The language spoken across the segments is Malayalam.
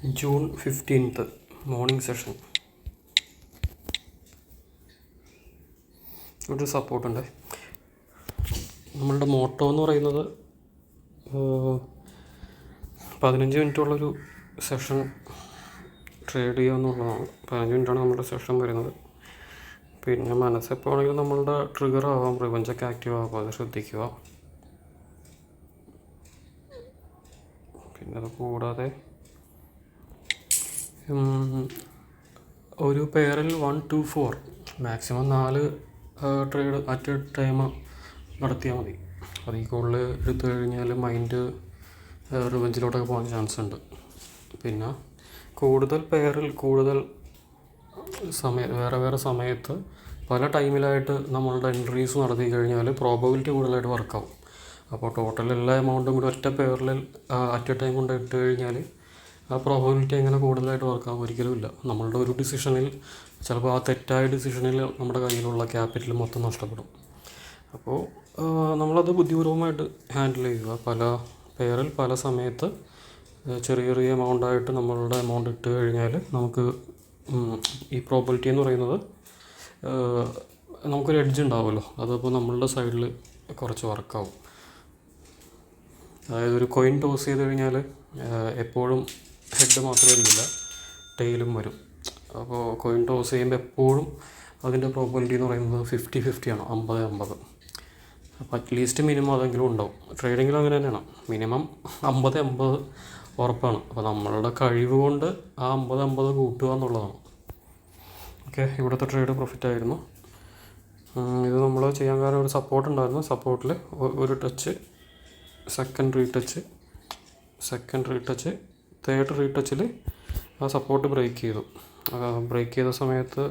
June 15 morning session. ഒരു സപ്പോർട്ടുണ്ട്. നമ്മളുടെ മോട്ടോ എന്ന് പറയുന്നത് 15 മിനിറ്റുള്ളൊരു സെഷൻ ട്രേഡ് ചെയ്യുക എന്നുള്ളതാണ്. 15 മിനിറ്റാണ് നമ്മുടെ സെഷൻ വരുന്നത്. പിന്നെ മനസ്സെപ്പോഴാണെങ്കിലും നമ്മളുടെ ട്രിഗർ ആവാം, റിവഞ്ചൊക്കെ ആക്റ്റീവ് ആവാം, അത് ശ്രദ്ധിക്കുക. പിന്നെ അത് കൂടാതെ ഒരു പെയറിൽ 1 to 4 maximum 4 trade at A time നടത്തിയാൽ മതി. അതിൽ കൂടുതൽ എടുത്തു കഴിഞ്ഞാൽ മൈൻഡ് റിവഞ്ചിലോട്ടൊക്കെ പോകാൻ ചാൻസ് ഉണ്ട്. പിന്നെ കൂടുതൽ പെയറിൽ വേറെ വേറെ സമയത്ത് പല ടൈമിലായിട്ട് നമ്മളുടെ എൻട്രീസ് നടത്തി കഴിഞ്ഞാൽ പ്രോബബിലിറ്റി കൂടുതലായിട്ട് വർക്കാവും. അപ്പോൾ ടോട്ടൽ എല്ലാ എമൗണ്ടും കൂടി ഒറ്റ പെയറിൽ അറ്റ് എ ടൈം കൊണ്ട് ഇട്ട് കഴിഞ്ഞാൽ ആ പ്രോബബിലിറ്റി അങ്ങനെ കൂടുതലായിട്ട് വർക്കാവും ഒരിക്കലുമില്ല. നമ്മളുടെ ഒരു ഡിസിഷനിൽ ചിലപ്പോൾ ആ തെറ്റായ ഡിസിഷനിൽ നമ്മുടെ കയ്യിലുള്ള ക്യാപിറ്റൽ മൊത്തം നഷ്ടപ്പെടും. അപ്പോൾ നമ്മളത് ബുദ്ധിപൂർവമായിട്ട് ഹാൻഡിൽ ചെയ്യുക. പല പെയറിൽ പല സമയത്ത് ചെറിയ ചെറിയ എമൗണ്ടായിട്ട് നമ്മളുടെ എമൗണ്ട് ഇട്ട് കഴിഞ്ഞാൽ നമുക്ക് ഈ പ്രോബബിലിറ്റി എന്ന് പറയുന്നത് നമുക്കൊരു എഡ്ജ് ഉണ്ടാവുമല്ലോ, അതപ്പോൾ നമ്മളുടെ സൈഡിൽ കുറച്ച് വർക്കാവും. അതായത് ഒരു കോയിൻ ടോസ് ചെയ്ത് കഴിഞ്ഞാൽ എപ്പോഴും ഹെഡ് മാത്രമായിരിക്കില്ല, ടെയിലും വരും. അപ്പോൾ കോയിൻ ടോസ് ചെയ്യുമ്പോൾ എപ്പോഴും അതിൻ്റെ പ്രോബബിലിറ്റി എന്ന് പറയുന്നത് 50-50 ആണ്, 50-50. അപ്പോൾ അറ്റ്ലീസ്റ്റ് മിനിമം അതെങ്കിലും ഉണ്ടാവും. ട്രേഡിങ്ങിലും അങ്ങനെ തന്നെയാണ്, മിനിമം 50-50 ഉറപ്പാണ്. അപ്പോൾ നമ്മളുടെ കഴിവ് കൊണ്ട് ആ 50-50 കൂട്ടുക എന്നുള്ളതാണ്. ഓക്കെ, ഇവിടുത്തെ ട്രേഡ് പ്രോഫിറ്റ് ആയിരുന്നു. ഇത് നമ്മൾ ചെയ്യാൻ കാരണം ഒരു സപ്പോർട്ട് ഉണ്ടായിരുന്നു. സപ്പോർട്ടിൽ ഒരു ടച്ച്, സെക്കൻഡ് റീടച്ച്, തേർഡ് റീടച്ചിൽ ആ സപ്പോർട്ട് ബ്രേക്ക് ചെയ്തു. ബ്രേക്ക് ചെയ്ത സമയത്ത്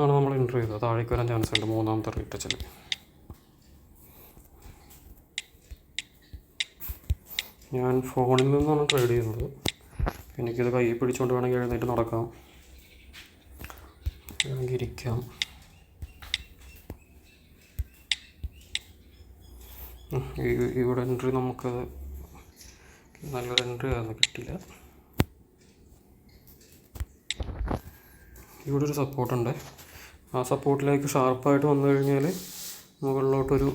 ആണ് നമ്മൾ എൻ്റർ ചെയ്തത്. താഴേക്ക് വരാൻ ചാൻസ് ഉണ്ട് മൂന്നാമത്തെ റീടച്ചിൽ. ഞാൻ ഫോണിൽ നിന്നാണ് ട്രേഡ് ചെയ്യുന്നത്. എനിക്കിത് കൈ പിടിച്ചുകൊണ്ട് വേണമെങ്കിൽ എഴുന്നേറ്റ് നടക്കാം, വേണമെങ്കിൽ ഇരിക്കാം. ഇവിടെ എൻട്രി നമുക്ക് നല്ലൊരു എൻട്രി ആയിരുന്നു, കിട്ടിയില്ല. ഇവിടെ ഒരു സപ്പോർട്ടുണ്ട്. ആ സപ്പോർട്ടിലേക്ക് ഷാർപ്പായിട്ട് വന്നു കഴിഞ്ഞാൽ മുകളിലോട്ടൊരു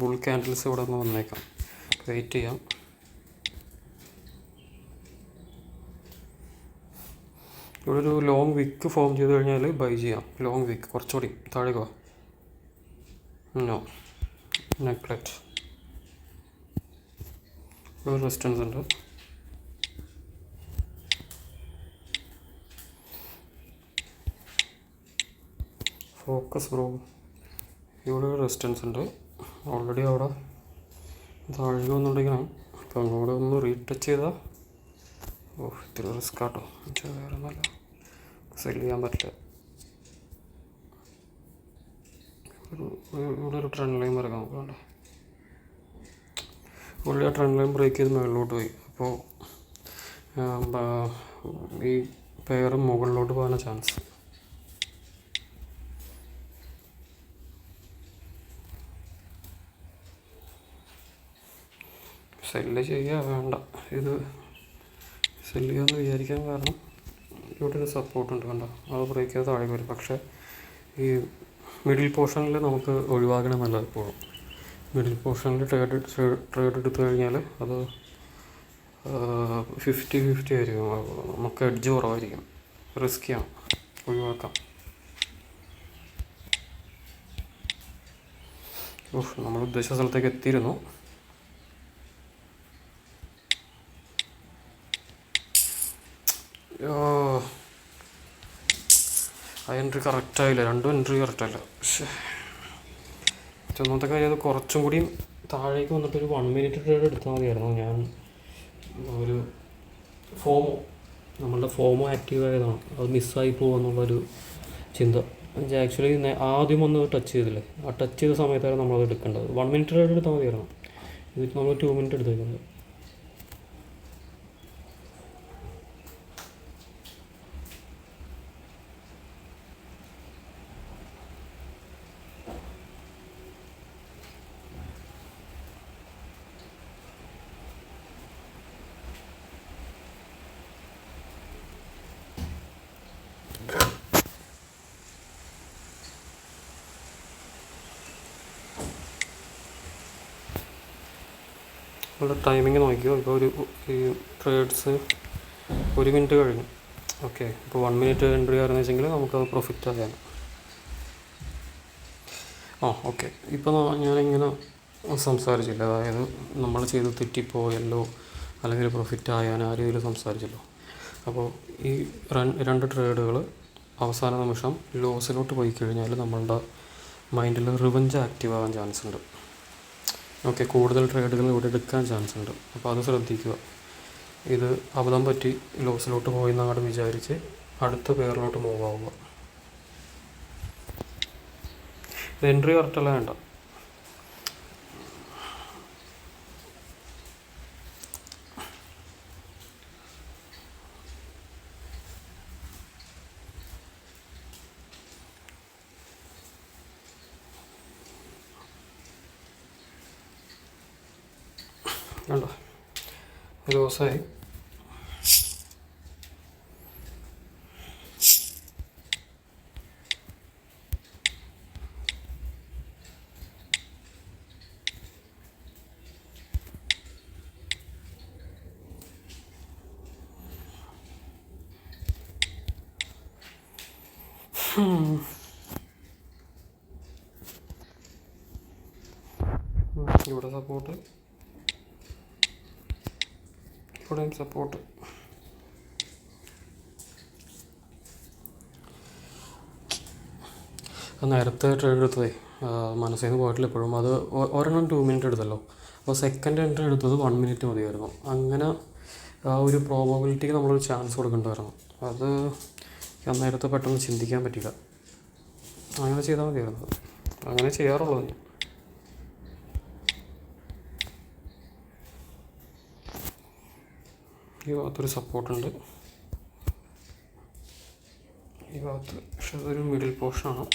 ബുൾ ക്യാൻഡിൽസ് ഇവിടെ നിന്ന് വന്നേക്കാം. വെയിറ്റ് ചെയ്യാം. ഇവിടെ ഒരു ലോങ് വിക്ക് ഫോം ചെയ്ത് കഴിഞ്ഞാൽ ബൈ ചെയ്യാം. ലോങ് വിക്ക് കുറച്ചുകൂടി താഴേക്ക് വാ. No, neglect. ഒരു റെസിസ്റ്റൻസ് ഉണ്ട്. Focus bro. ഇവിടെ ഒരു റെസിസ്റ്റൻസ് ഉണ്ട്. ഓൾറെഡി അവിടെ താഴെ വന്നുകൊണ്ടിരിക്കണം. അപ്പോൾ അങ്ങോട്ട് ഒന്ന് റീടച്ച് ചെയ്താൽ ഇത്തിരി റിസ്ക് ആട്ടോ. വേറെ ഒന്നുമല്ല, സെല് ചെയ്യാൻ പറ്റില്ല. ഇവിടെ ഒരു ട്രെൻഡ് ലൈൻ വരക്കാം, നമുക്ക് വേണ്ട. ഉള്ളിൽ ആ ട്രെൻഡ് ലൈൻ ബ്രേക്ക് ചെയ്ത് മുകളിലോട്ട് പോയി. അപ്പോൾ ഈ പെയർ മുകളിലോട്ട് പോകാൻ ചാൻസ്. സെല്ല് ചെയ്യുക വേണ്ട, ഇത് സെല്ല് ചെയ്യാമെന്ന് വിചാരിക്കാൻ കാരണം ഇവിടെ ഒരു സപ്പോർട്ടുണ്ട്, കണ്ടോ? അത് ബ്രേക്ക് ചെയ്ത് താഴെ വരും. പക്ഷേ ഈ മിഡിൽ പോർഷനിൽ നമുക്ക് ഒഴിവാക്കണമെന്നല്ല എപ്പോഴും. മിഡിൽ പോർഷനിൽ ട്രേഡ് എടുത്തു കഴിഞ്ഞാൽ അത് 50-50 ആയിരിക്കും. നമുക്ക് എഡ്ജ് കുറവായിരിക്കും, റിസ്ക്കിയാണ്, ഒഴിവാക്കാം. നമ്മൾ ഉദ്ദേശിച്ച സ്ഥലത്തേക്ക് എത്തിയിരുന്നു. ആ എൻട്രി കറക്റ്റായില്ല, രണ്ടും എൻട്രി കറക്റ്റായില്ല. പക്ഷേ ഒന്നാമത്തെ കാര്യം അത് കുറച്ചും കൂടിയും താഴേക്ക് വന്നിട്ട് ഒരു 1 മിനിറ്റ് ട്രേഡ് എടുത്താൽ മതിയായിരുന്നു. ഞാൻ ഒരു നമ്മളുടെ ഫോമോ ആക്റ്റീവ് ആയതാണ്, അത് മിസ്സായി പോകുമെന്നുള്ളൊരു ചിന്ത. ആക്ച്വലി ആദ്യം ഒന്ന് ടച്ച് ചെയ്തില്ലേ, ആ ടച്ച് ചെയ്ത സമയത്താണ് നമ്മളത് എടുക്കേണ്ടത്. 1 മിനിറ്റ് ട്രേഡ് എടുത്താൽ മതിയായിരുന്നു. ഇതിൽ നമ്മൾ 2 മിനിറ്റ് എടുത്തേക്കുന്നത്. നമ്മുടെ ടൈമിങ് നോക്കിയോ. ഇപ്പോൾ ഈ ട്രേഡ്സ് 1 മിനിറ്റ് കഴിഞ്ഞു. ഓക്കെ, ഇപ്പോൾ 1 മിനിറ്റ് എൻട്രി ആയിരുന്നു വെച്ചെങ്കിൽ നമുക്കത് പ്രോഫിറ്റ് ആകാൻ. ഓക്കെ, ഇപ്പോൾ ഞാനിങ്ങനെ സംസാരിച്ചില്ല, അതായത് നമ്മൾ ചെയ്ത് തെറ്റിപ്പോയല്ലോ അല്ലെങ്കിൽ പ്രോഫിറ്റ് ആയാൻ ആ രീതിയിൽ സംസാരിച്ചല്ലോ. അപ്പോൾ ഈ 2 ട്രേഡുകൾ അവസാന നിമിഷം ലോസിലോട്ട് പോയി കഴിഞ്ഞാൽ നമ്മളുടെ മൈൻഡിൽ റിവഞ്ച് ആക്റ്റീവ് ആകാൻ ചാൻസ് ഉണ്ട്. ഓക്കെ, കൂടുതൽ ട്രേഡുകൾ ഇവിടെ എടുക്കാൻ ചാൻസ് ഉണ്ട്. അപ്പോൾ അത് ശ്രദ്ധിക്കുക. ഇത് അബദ്ധം പറ്റി ലോസിലോട്ട് പോയി നാട് വിചാരിച്ച് അടുത്ത പേരിലോട്ട് മൂവ് ആവുക. എൻട്രി കറക്റ്റല്ല വേണ്ട. കണ്ടോ, ദിവസമായി. ഇവിടെ സപ്പോർട്ട്, ഇവിടെയും സപ്പോർട്ട്. നേരത്തെ ട്രേഡ് എടുത്തതേ മനസ്സിൽ നിന്ന് പോയിട്ടില്ല ഇപ്പോഴും. അത് ഒരെണ്ണം 2 മിനിറ്റ് എടുത്തല്ലോ. അപ്പോൾ സെക്കൻഡ് എൻട്രി എടുത്തത് 1 മിനിറ്റ് മതിയായിരുന്നു. അങ്ങനെ ആ ഒരു പ്രോബബിലിറ്റിക്ക് നമ്മളൊരു ചാൻസ് കൊടുക്കേണ്ടതായിരുന്നു. അത് നേരത്തെ പെട്ടെന്ന് ചിന്തിക്കാൻ പറ്റില്ല. അങ്ങനെ ചെയ്താൽ മതിയായിരുന്നു. അങ്ങനെ ചെയ്യാറുള്ളൂ. ഈ ഭാഗത്തൊരു സപ്പോർട്ടുണ്ട്, ഈ ഭാഗത്ത്. പക്ഷെ അതൊരു മിഡിൽ പോർഷനാണ്.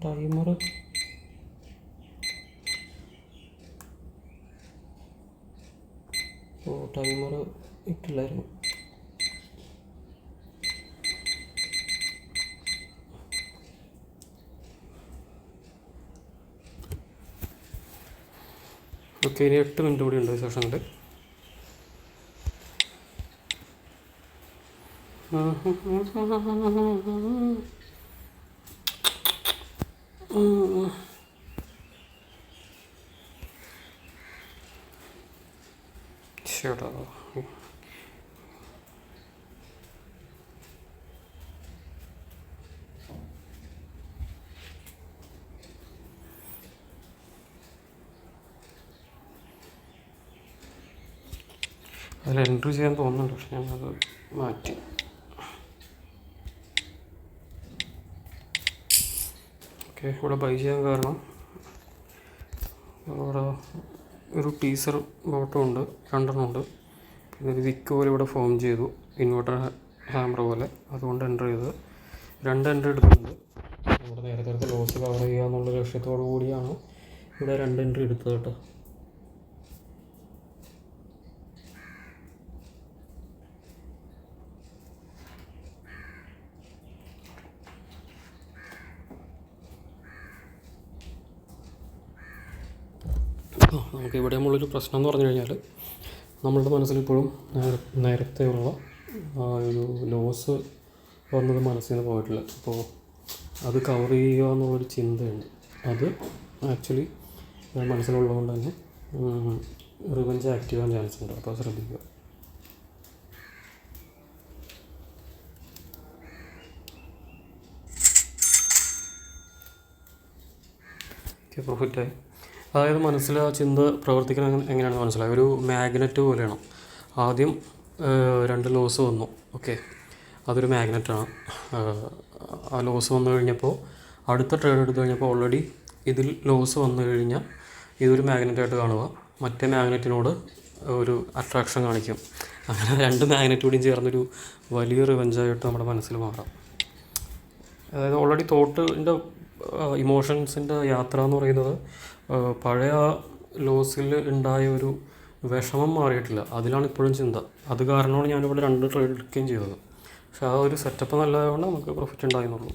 Timer timer ഇട്ടില്ലായിരുന്നു. ഓക്കെ, ഇനി 8 മിനിറ്റ് കൂടി ഉണ്ട് സെഷനിൽ. ചേട്ടാ, അതിൽ എൻട്രി ചെയ്യാൻ തോന്നുന്നുണ്ട്, പക്ഷെ ഞങ്ങളത് മാറ്റി. ഓക്കെ, ഇവിടെ ബൈ ചെയ്യാൻ കാരണം ഇവിടെ ഒരു ടീസർ ബോട്ടം ഉണ്ട്, 2 ഉണ്ട്. പിന്നെ ഒരു വിക്ക് പോലെ ഇവിടെ ഫോം ചെയ്തു, ഇൻവെർട്ടർ ഹാമർ പോലെ. അതുകൊണ്ട് എൻ്റർ ചെയ്ത് 2 എൻ്റർ എടുക്കുന്നുണ്ട്. നമ്മുടെ നേരത്തെ ലോസ് കവർ ചെയ്യുക എന്നുള്ള ലക്ഷ്യത്തോടു കൂടിയാണ് ഇവിടെ 2 എൻട്രി എടുത്തത് കേട്ടോ. നമുക്ക് ഇവിടെ നമ്മളൊരു പ്രശ്നം എന്ന് പറഞ്ഞു കഴിഞ്ഞാൽ നമ്മളുടെ മനസ്സിലിപ്പോഴും നേരത്തെയുള്ള ഒരു ലോസ് വന്നത് മനസ്സിൽ നിന്ന് പോയിട്ടില്ല. അപ്പോൾ അത് കവർ ചെയ്യുക എന്നുള്ളൊരു ചിന്തയുണ്ട്. അത് ആക്ച്വലി മനസ്സിലുള്ളതുകൊണ്ട് തന്നെ റിവഞ്ച് ആക്റ്റീവ് ആകാൻ ചാൻസ് ഉണ്ട്. അപ്പോൾ ശ്രദ്ധിക്കുക. പ്രോഫിറ്റായി. അതായത് മനസ്സിൽ ആ ചിന്ത പ്രവർത്തിക്കണം എങ്ങനെയാണെന്ന് മനസ്സിലായി. ഒരു മാഗ്നറ്റ് പോലെയാണ്. ആദ്യം 2 ലോസ് വന്നു. ഓക്കെ, അതൊരു മാഗ്നറ്റാണ്. ആ ലോസ് വന്നു കഴിഞ്ഞപ്പോൾ അടുത്ത ട്രേഡ് എടുത്തു കഴിഞ്ഞപ്പോൾ ഓൾറെഡി ഇതിൽ ലോസ് വന്നു കഴിഞ്ഞാൽ ഇതൊരു മാഗ്നറ്റായിട്ട് കാണുക, മറ്റേ മാഗ്നറ്റിനോട് ഒരു അട്രാക്ഷൻ കാണിക്കും. അങ്ങനെ 2 മാഗ്നറ്റ് കൂടിയും ചേർന്നൊരു വലിയ റിവഞ്ചായിട്ട് നമ്മുടെ മനസ്സിൽ മാറാം. അതായത് ഓൾറെഡി തോട്ടിൻ്റെ ഇമോഷൻസിൻ്റെ യാത്ര എന്ന് പറയുന്നത് പഴയ ലോസിൽ ഉണ്ടായ ഒരു വിഷമം മാറിയിട്ടില്ല. അതിലാണ് ഇപ്പോഴും ചിന്ത. അത് കാരണമാണ് ഞാനിവിടെ 2 ട്രേഡ് എടുക്കുകയും ചെയ്തത്. പക്ഷെ ആ ഒരു സെറ്റപ്പ് നല്ലതായതുകൊണ്ട് നമുക്ക് പ്രോഫിറ്റ് ഉണ്ടായിരുന്നുള്ളൂ.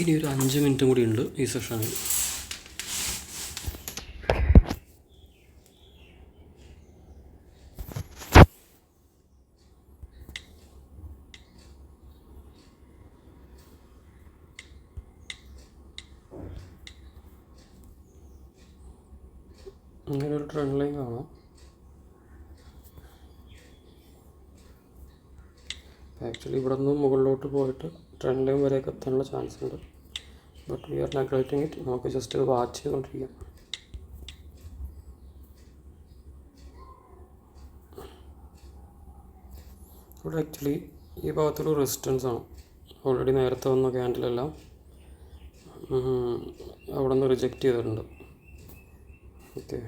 ഇനി ഒരു 5 മിനിറ്റും കൂടി ഉണ്ട് ഈ സെഷനിൽ. ഇങ്ങനെ ഒരു ട്രെൻഡ് ലൈൻ കാണാം. ആക്ച്വലി ഇവിടെ നിന്ന് മുകളിലോട്ട് പോയിട്ട് ട്രെൻഡ് ലൈൻ വരെയൊക്കെ എത്താനുള്ള ചാൻസ് ഉണ്ട്. But we are neglecting it. നമുക്ക് ജസ്റ്റ് വാച്ച് ചെയ്തുകൊണ്ടിരിക്കാം. ഇവിടെ ആക്ച്വലി ഈ ഭാഗത്തൊരു റെസിസ്റ്റൻസ് ആണ്. ഓൾറെഡി നേരത്തെ വന്ന ക്യാൻഡിലെല്ലാം അവിടെ നിന്ന് റിജക്റ്റ് ചെയ്തിട്ടുണ്ട്. ഓക്കെ,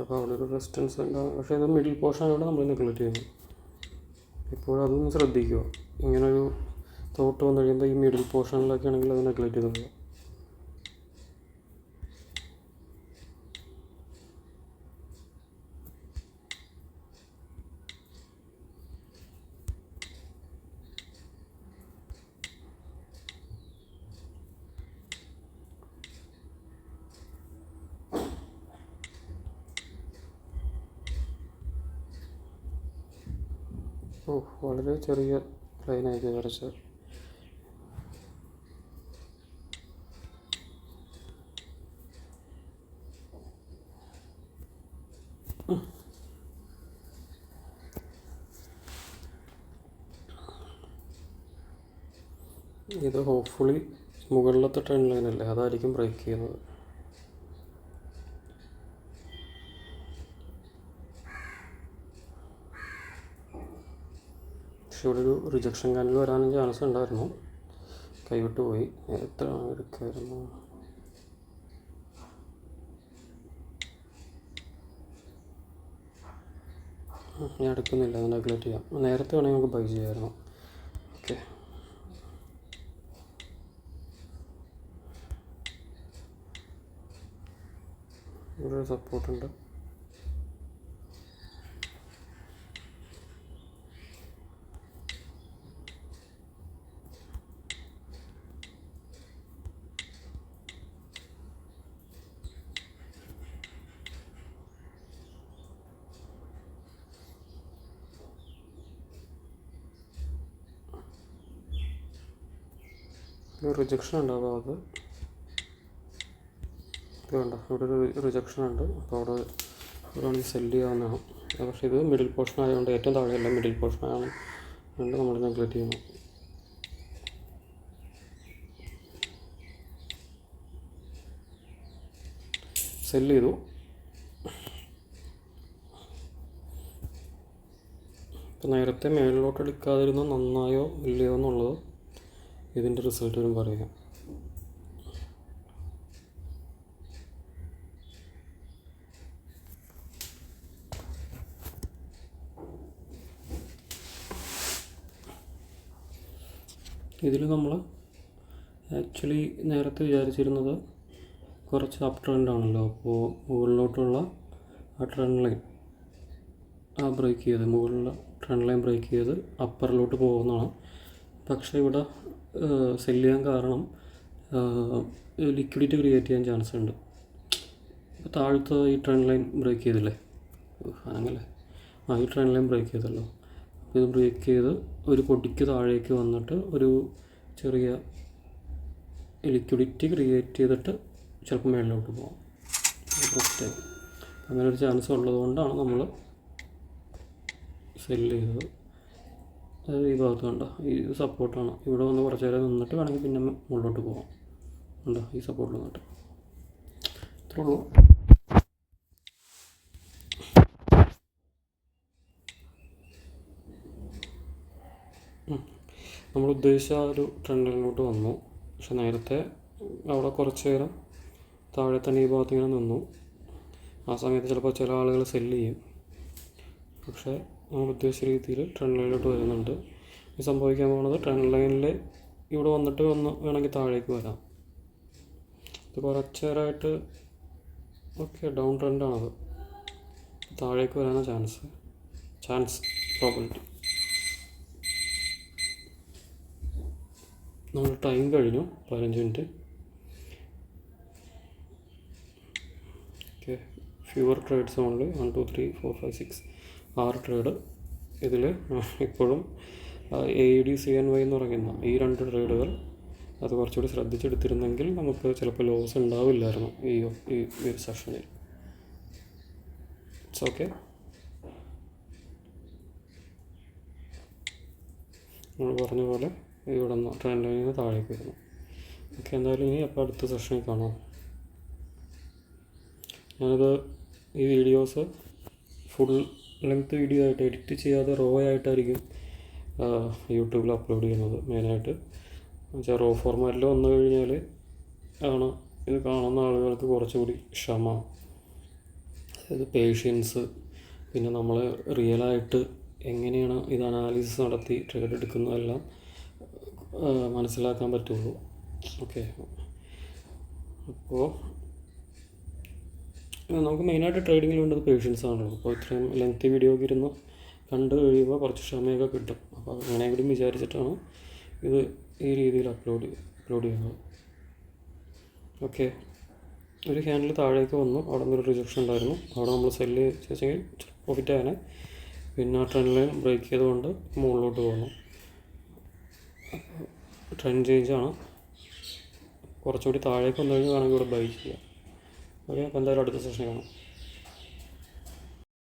അപ്പോൾ അവിടെ ഒരു റെസിസ്റ്റൻസ് ഉണ്ടാകും. പക്ഷേ ഇത് മിഡിൽ പോർഷനാണ് നമ്മൾ നെഗ്ലക്റ്റ് ചെയ്യുന്നത്. ഇപ്പോൾ അതൊന്ന് ശ്രദ്ധിക്കുക. ഇങ്ങനൊരു തോട്ട് വന്നു കഴിയുമ്പോൾ ഈ മിഡിൽ പോർഷനിലൊക്കെ ആണെങ്കിൽ അത് നെഗ്ലക്റ്റ് ചെയ്ത്. വളരെ ചെറിയ ലൈനായിട്ട് വരച്ചത്. ഇത് ഹോപ്പ്ഫുള്ളി മുകളിലത്തെ ട്രെൻഡ് ലൈനല്ലേ, അതായിരിക്കും ബ്രേക്ക് ചെയ്യുന്നത്. പക്ഷെ ഇവിടെ ഒരു റിജക്ഷൻ ക്യാൻഡിൽ വരാനും ചാൻസ് ഉണ്ടായിരുന്നു. കൈവിട്ട് പോയി. എത്ര എടുക്കായിരുന്നു? ഞാൻ എടുക്കുന്നില്ല, അത് നെഗ്ലക്റ്റ് ചെയ്യാം. നേരത്തെ വേണമെങ്കിൽ നമുക്ക് ബൈ ചെയ്യാമായിരുന്നു. ഓക്കെ, ഇവിടെ ഒരു സപ്പോർട്ടുണ്ട്. റിജക്ഷൻ ഉണ്ടാവും. അത് വേണ്ട, ഇവിടെ ഒരു റിജക്ഷൻ ഉണ്ട്. അപ്പോൾ അവിടെ വേണമെങ്കിൽ സെല്ല് ചെയ്യാവുന്നതാണ്. പക്ഷേ ഇത് മിഡിൽ പോർഷൻ ആയതുകൊണ്ട്, ഏറ്റവും താഴെയല്ല, മിഡിൽ പോർഷൻ ആയതുകൊണ്ട് നമ്മൾ നെഗ്ലക്റ്റ് ചെയ്യണം. സെല്ല് ചെയ്തു. ഇപ്പം നേരത്തെ മേളിലോട്ട് എടുക്കാതിരുന്ന നന്നായോ ഇല്ലയോ എന്നുള്ളത് ഇതിൻ്റെ റിസൾട്ട് വരും പറയാം. ഇതിൽ നമ്മൾ ആക്ച്വലി നേരത്തെ വിചാരിച്ചിരുന്നത് കുറച്ച് അപ്പ് ട്രെൻഡ് ആണല്ലോ. അപ്പോൾ മുകളിലോട്ടുള്ള ആ ട്രെൻഡ് ലൈൻ ബ്രേക്ക് ചെയ്ത്, മുകളിലുള്ള ട്രെൻഡ് ലൈൻ ബ്രേക്ക് ചെയ്ത് അപ്പറിലോട്ട് പോകുന്നതാണ്. പക്ഷേ ഇവിടെ സെല്ല് ചെയ്യാൻ കാരണം ലിക്വിഡിറ്റി ക്രിയേറ്റ് ചെയ്യാൻ ചാൻസ് ഉണ്ട്. ഇപ്പോൾ താഴത്തെ ഈ ട്രെൻഡ് ലൈൻ ബ്രേക്ക് ചെയ്തില്ലേ, അങ്ങനല്ലേ, ഈ ട്രെൻഡ് ലൈൻ ബ്രേക്ക് ചെയ്തല്ലോ. അപ്പോൾ ഇത് ബ്രേക്ക് ചെയ്ത് ഒരു പൊടിക്ക് താഴേക്ക് വന്നിട്ട് ഒരു ചെറിയ ലിക്വിഡിറ്റി ക്രിയേറ്റ് ചെയ്തിട്ട് ചിലപ്പോൾ മേളിലോട്ട് പോകാം. അങ്ങനെ ഒരു ചാൻസ് ഉള്ളത് കൊണ്ടാണ് നമ്മൾ സെല്ല് ചെയ്തത്. അതായത് ഈ ഭാഗത്ത് കണ്ട ഈ സപ്പോർട്ടാണ്. ഇവിടെ വന്ന് കുറച്ച് നേരം നിന്നിട്ട് വേണമെങ്കിൽ പിന്നെ മുകളിലോട്ട് പോകാം. കണ്ടോ ഈ സപ്പോർട്ടിൽ നിന്നിട്ട്. ഇത്രേ ഉള്ളൂ. നമ്മൾ ഉദ്ദേശിച്ച ആ ഒരു ട്രെൻഡിലോട്ട് വന്നു. പക്ഷെ നേരത്തെ അവിടെ കുറച്ച് നേരം താഴെ തന്നെ ഈ ഭാഗത്ത് ഇങ്ങനെ നിന്നു. ആ സമയത്ത് ചിലപ്പോൾ ചില ആളുകൾ സെല്ല് ചെയ്യും. പക്ഷേ നമ്മൾ ഉദ്ദേശിച്ച രീതിയിൽ ട്രെൻഡ് ലൈനിലോട്ട് വരുന്നുണ്ട്. ഈ സംഭവിക്കാൻ പോകുന്നത് ട്രെൻഡ് ലൈനിൽ ഇവിടെ വന്നിട്ട് വേണമെങ്കിൽ താഴേക്ക് വരാം. ഇത് കുറച്ച് നേരമായിട്ട് ഓക്കെ ഡൗൺ ട്രെൻഡാണത്. താഴേക്ക് വരാനാണ് ചാൻസ് പ്രോബിലിറ്റി. നമ്മൾ ടൈം കഴിഞ്ഞു 15 minute. Okay, fewer trades only 1 2 3 4 5 6 6 trade. ഇതിൽ ഇപ്പോഴും AED/CNY എന്ന് പറയുന്ന ഈ 2 ട്രേഡുകൾ അത് കുറച്ചുകൂടി ശ്രദ്ധിച്ചെടുത്തിരുന്നെങ്കിൽ നമുക്ക് ചിലപ്പോൾ ലോസ് ഉണ്ടാവില്ലായിരുന്നു ഈ ഒരു സെഷനിൽ. It's okay. നമ്മൾ പറഞ്ഞ പോലെ ഇവിടെ നിന്ന് ട്രെൻഡ് ലൈനിൽ നിന്ന് താഴേക്ക് വരുന്നു. ഓക്കെ, എന്തായാലും ഇനി അപ്പോൾ അടുത്ത സെഷനിൽ കാണാം. ഞാനത് ഈ വീഡിയോസ് ഫുൾ ലെങ്ത് വീഡിയോ ആയിട്ട് എഡിറ്റ് ചെയ്യാതെ റോ ആയിട്ടായിരിക്കും യൂട്യൂബിൽ അപ്ലോഡ് ചെയ്യുന്നത് മെയിനായിട്ട്. എന്നുവെച്ചാൽ റോ ഫോർമാറ്റിൽ വന്നു കഴിഞ്ഞാൽ ആണ് ഇത് കാണുന്ന ആളുകൾക്ക് കുറച്ചുകൂടി ക്ഷമ, അതായത് പേഷ്യൻസ്, പിന്നെ നമ്മൾ റിയലായിട്ട് എങ്ങനെയാണ് ഇത് അനാലിസിസ് നടത്തി ട്രേഡ് എടുക്കുന്നതെല്ലാം മനസ്സിലാക്കാൻ പറ്റുള്ളൂ. ഓക്കെ, അപ്പോൾ നമുക്ക് മെയിനായിട്ട് ട്രേഡിങ്ങിൽ വേണ്ടത് പേഷ്യൻസ് ആണല്ലോ. അപ്പോൾ ഇത്രയും ലെങ്തി വീഡിയോ ഒക്കെ ഇരുന്ന് കണ്ട് കഴിയുമ്പോൾ കുറച്ച് ക്ഷമയൊക്കെ കിട്ടും. അപ്പോൾ അങ്ങനെയെങ്കിലും വിചാരിച്ചിട്ടാണ് ഇത് ഈ രീതിയിൽ അപ്ലോഡ് ചെയ്യുന്നത്. ഓക്കെ, ഒരു ക്യാൻഡിൽ താഴേക്ക് വന്നു, അവിടെ നിന്നൊരു റിജക്ഷൻ ഉണ്ടായിരുന്നു. അവിടെ നമ്മൾ സെല്ല് ചെയ്തെങ്കിൽ പ്രോഫിറ്റ് ആയനെ. പിന്നെ ആ ട്രെൻഡ് ലൈൻ ബ്രേക്ക് ചെയ്തുകൊണ്ട് മുകളിലോട്ട് പോകുന്നു. ട്രെൻഡ് ചേഞ്ചാണ്. കുറച്ചുകൂടി താഴേക്ക് വന്നു കഴിഞ്ഞാൽ വേണമെങ്കിൽ ഇവിടെ ബൈ ചെയ്യാം. ഓക്കെ, അപ്പോൾ എന്തായാലും അടുത്ത സെഷൻ കാണാം.